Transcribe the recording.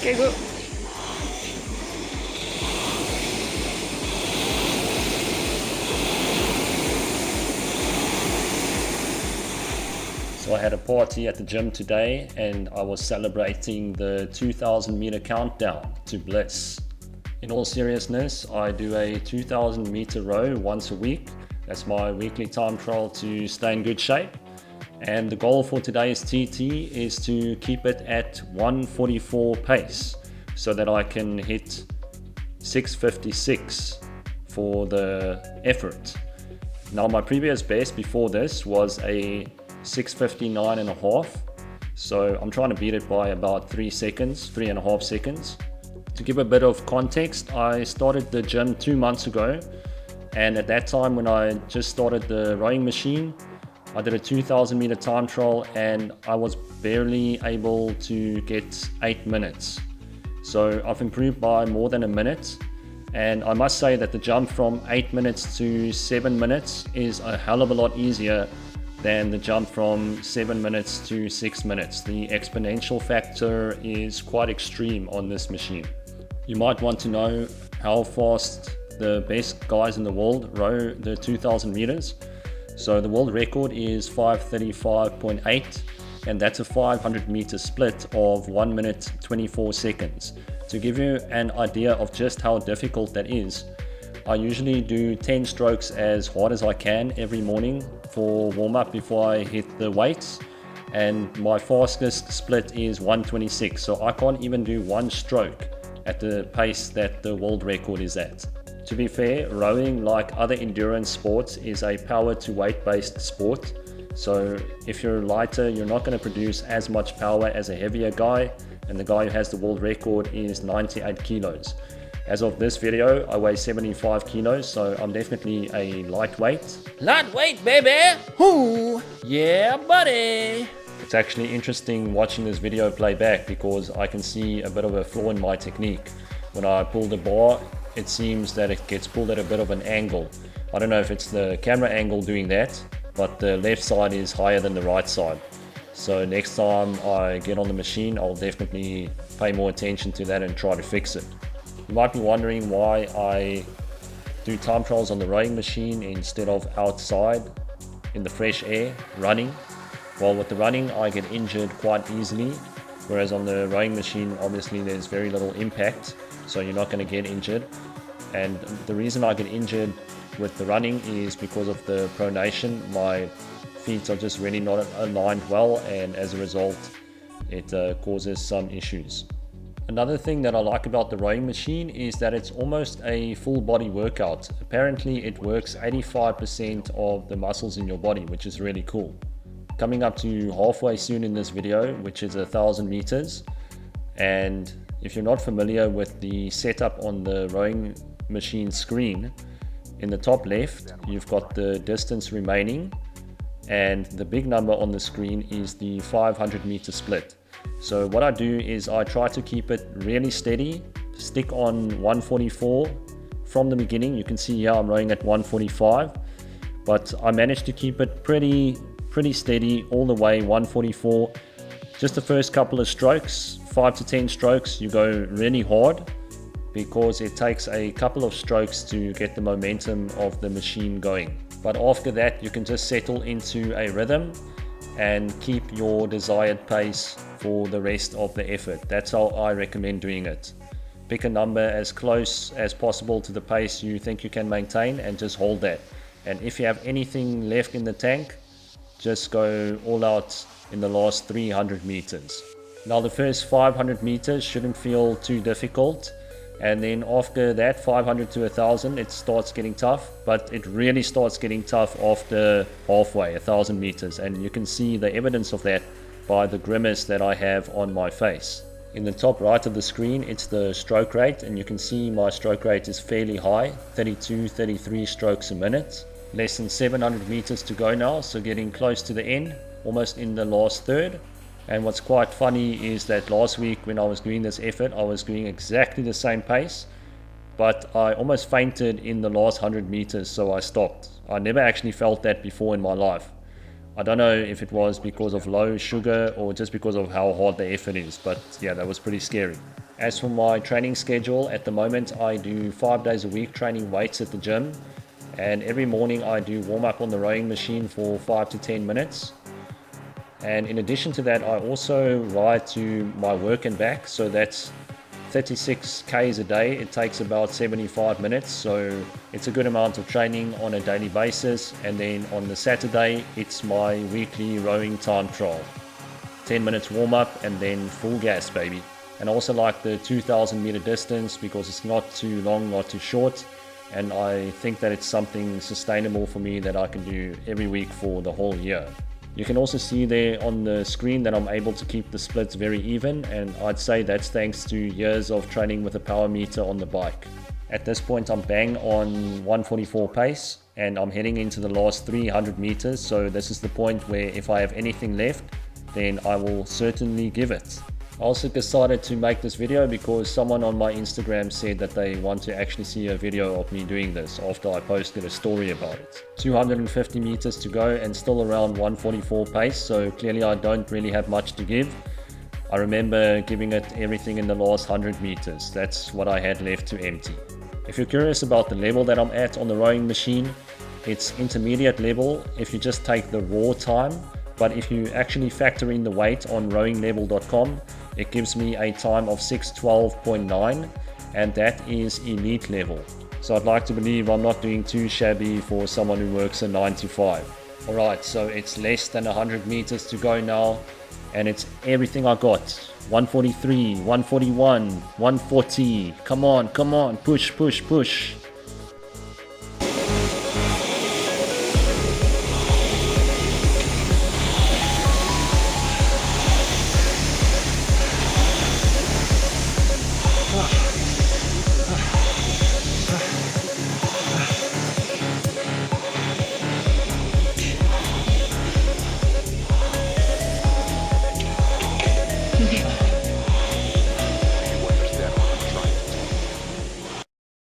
Okay, go. So I had a party at the gym today and I was celebrating the 2000 meter countdown to Bliss. In all seriousness, I do a 2000 meter row once a week. That's my weekly time trial to stay in good shape. And the goal for today's TT is to keep it at 1:44 pace so that I can hit 6:56 for the effort. Now my previous best before this was a 6:59.5, so I'm trying to beat it by about 3.5 seconds. To give a bit of context, I started the gym 2 months ago, and at that time when I just started the rowing machine, I did a 2000 meter time trial and I was barely able to get 8 minutes. So I've improved by more than a minute, and I must say that the jump from 8 minutes to 7 minutes is a hell of a lot easier than the jump from 7 minutes to 6 minutes. The exponential factor is quite extreme on this machine. You might want to know how fast the best guys in the world row the 2000 meters. So the world record is 5:35.8, and that's a 500 meter split of 1 minute 24 seconds. To give you an idea of just how difficult that is, I usually do 10 strokes as hard as I can every morning for warm-up before I hit the weights, and my fastest split is 1:26, so I can't even do one stroke at the pace that the world record is at. To be fair, rowing, like other endurance sports, is a power to weight based sport. So if you're lighter, you're not going to produce as much power as a heavier guy, and the guy who has the world record is 98 kilos. As of this video, I weigh 75 kilos, so I'm definitely a lightweight. Lightweight, baby! Whoo! Yeah, buddy! It's actually interesting watching this video play back because I can see a bit of a flaw in my technique. When I pull the bar, it seems that it gets pulled at a bit of an angle. I don't know if it's the camera angle doing that, but the left side is higher than the right side. So next time I get on the machine, I'll definitely pay more attention to that and try to fix it. You might be wondering why I do time trials on the rowing machine instead of outside in the fresh air running. Well, with the running I get injured quite easily, whereas on the rowing machine obviously there's very little impact, so you're not going to get injured. And the reason I get injured with the running is because of the pronation. My feet are just really not aligned well, and as a result it causes some issues. Another thing that I like about the rowing machine is that it's almost a full body workout. Apparently it works 85% of the muscles in your body, which is really cool. Coming up to halfway soon in this video, which is 1000 meters. And if you're not familiar with the setup on the rowing machine screen, in the top left you've got the distance remaining, and the big number on the screen is the 500 meter split. So what I do is I try to keep it really steady, stick on 1:44 from the beginning. You can see here I'm rowing at 1:45, but I managed to keep it pretty steady all the way 1:44. Just the first couple of strokes, 5 to 10 strokes, you go really hard because it takes a couple of strokes to get the momentum of the machine going. But after that you can just settle into a rhythm and keep your desired pace for the rest of the effort. That's how I recommend doing it. Pick a number as close as possible to the pace you think you can maintain and just hold that. And if you have anything left in the tank, just go all out in the last 300 meters. Now the first 500 meters shouldn't feel too difficult, and then after that 500 to 1000 it starts getting tough, but it really starts getting tough after halfway 1000 meters, and you can see the evidence of that by the grimace that I have on my face. In the top right of the screen it's the stroke rate, and you can see my stroke rate is fairly high, 33 strokes a minute. Less than 700 meters to go now, so getting close to the end, almost in the last third. And what's quite funny is that last week when I was doing this effort, I was doing exactly the same pace, but I almost fainted in the last 100 meters, so I stopped. I never actually felt that before in my life. I don't know if it was because of low sugar or just because of how hard the effort is, but yeah, that was pretty scary. As for my training schedule, at the moment I do 5 days a week training weights at the gym, and every morning I do warm up on the rowing machine for 5 to 10 minutes. And in addition to that, I also ride to my work and back, so that's 36 k's a day. It takes about 75 minutes, so it's a good amount of training on a daily basis. And then on the Saturday, it's my weekly rowing time trial. 10 minutes warm up and then full gas, baby. And I also like the 2,000 meter distance because it's not too long, not too short, and I think that it's something sustainable for me that I can do every week for the whole year. You can also see there on the screen that I'm able to keep the splits very even, and I'd say that's thanks to years of training with a power meter on the bike. At this point I'm bang on 144 pace and I'm heading into the last 300 meters, so this is the point where if I have anything left, then I will certainly give it. I also decided to make this video because someone on my Instagram said that they want to actually see a video of me doing this after I posted a story about it. 250 meters to go and still around 144 pace, so clearly I don't really have much to give. I remember giving it everything in the last 100 meters. That's what I had left to empty. If you're curious about the level that I'm at on the rowing machine, it's intermediate level if you just take the raw time, but if you actually factor in the weight on rowinglevel.com, it gives me a time of 6:12.9, and that is elite level. So I'd like to believe I'm not doing too shabby for someone who works a 9 to 5. Alright, so it's less than 100 meters to go now, and it's everything I got. 143, 141, 140. Come on, push, push, push.